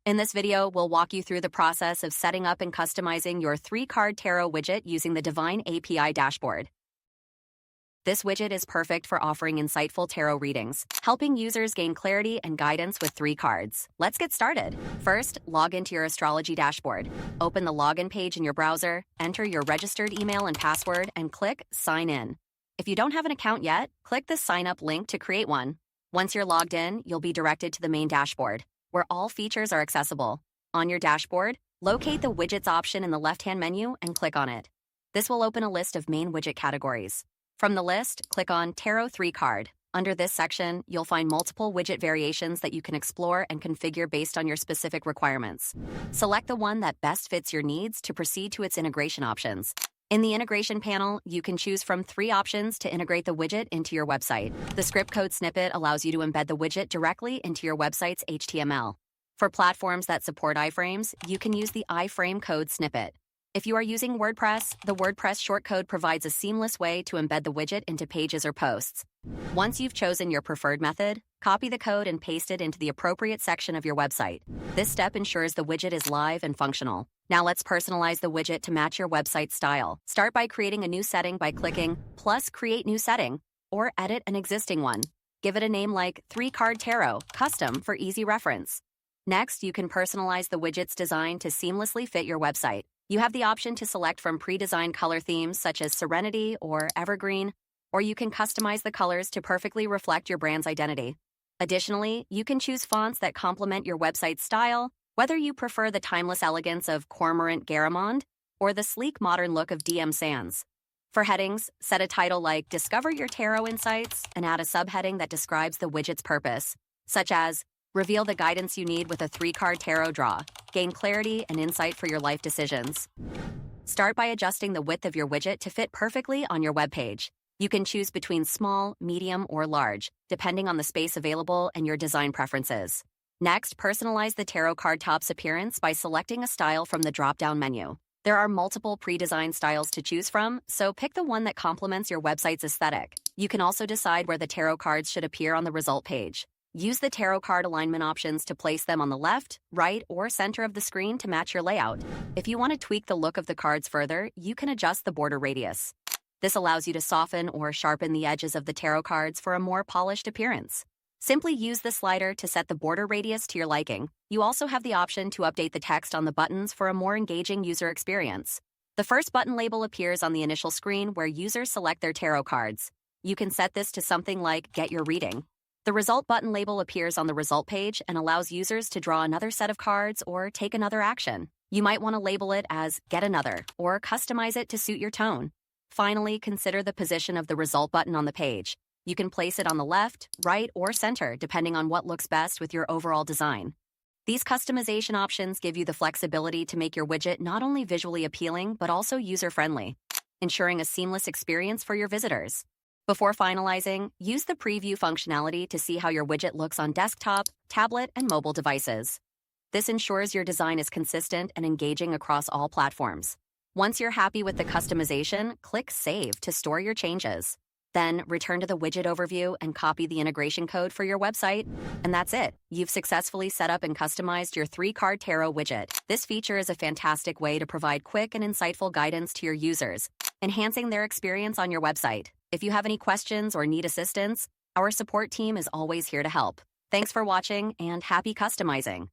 In this video, we'll walk you through the process of setting up and customizing your 3-card tarot widget using the Divine API dashboard. This widget is perfect for offering insightful tarot readings, helping users gain clarity and guidance with 3 cards. Let's get started. First, log into your Astrology dashboard. Open the login page in your browser, enter your registered email and password, and click Sign In. If you don't have an account yet, click the Sign Up link to create one. Once you're logged in, you'll be directed to the main dashboard, where all features are accessible. On your dashboard, locate the Widgets option in the left-hand menu and click on it. This will open a list of main widget categories. From the list, click on Tarot 3 card. Under this section, you'll find multiple widget variations that you can explore and configure based on your specific requirements. Select the one that best fits your needs to proceed to its integration options. In the integration panel, you can choose from 3 options to integrate the widget into your website. The script code snippet allows you to embed the widget directly into your website's HTML. For platforms that support iframes, you can use the iframe code snippet. If you are using WordPress, the WordPress shortcode provides a seamless way to embed the widget into pages or posts. Once you've chosen your preferred method, copy the code and paste it into the appropriate section of your website. This step ensures the widget is live and functional. Now let's personalize the widget to match your website style. Start by creating a new setting by clicking plus Create New Setting, or edit an existing one. Give it a name like 3-card tarot, custom for easy reference. Next, you can personalize the widget's design to seamlessly fit your website. You have the option to select from pre-designed color themes such as Serenity or Evergreen, or you can customize the colors to perfectly reflect your brand's identity. Additionally, you can choose fonts that complement your website's style, whether you prefer the timeless elegance of Cormorant Garamond or the sleek modern look of DM Sans. For headings, set a title like Discover Your Tarot Insights and add a subheading that describes the widget's purpose, such as Reveal the guidance you need with a 3-card tarot draw. Gain clarity and insight for your life decisions. Start by adjusting the width of your widget to fit perfectly on your web page. You can choose between small, medium, or large, depending on the space available and your design preferences. Next, personalize the tarot card top's appearance by selecting a style from the drop-down menu. There are multiple pre-designed styles to choose from, so pick the one that complements your website's aesthetic. You can also decide where the tarot cards should appear on the result page. Use the tarot card alignment options to place them on the left, right, or center of the screen to match your layout. If you want to tweak the look of the cards further, you can adjust the border radius. This allows you to soften or sharpen the edges of the tarot cards for a more polished appearance. Simply use the slider to set the border radius to your liking. You also have the option to update the text on the buttons for a more engaging user experience. The first button label appears on the initial screen where users select their tarot cards. You can set this to something like Get Your Reading. The result button label appears on the result page and allows users to draw another set of cards or take another action. You might want to label it as Get Another or customize it to suit your tone. Finally, consider the position of the result button on the page. You can place it on the left, right, or center depending on what looks best with your overall design. These customization options give you the flexibility to make your widget not only visually appealing but also user-friendly, ensuring a seamless experience for your visitors. Before finalizing, use the preview functionality to see how your widget looks on desktop, tablet, and mobile devices. This ensures your design is consistent and engaging across all platforms. Once you're happy with the customization, click Save to store your changes. Then, return to the widget overview and copy the integration code for your website. And that's it. You've successfully set up and customized your 3-card tarot widget. This feature is a fantastic way to provide quick and insightful guidance to your users, enhancing their experience on your website. If you have any questions or need assistance, our support team is always here to help. Thanks for watching and happy customizing.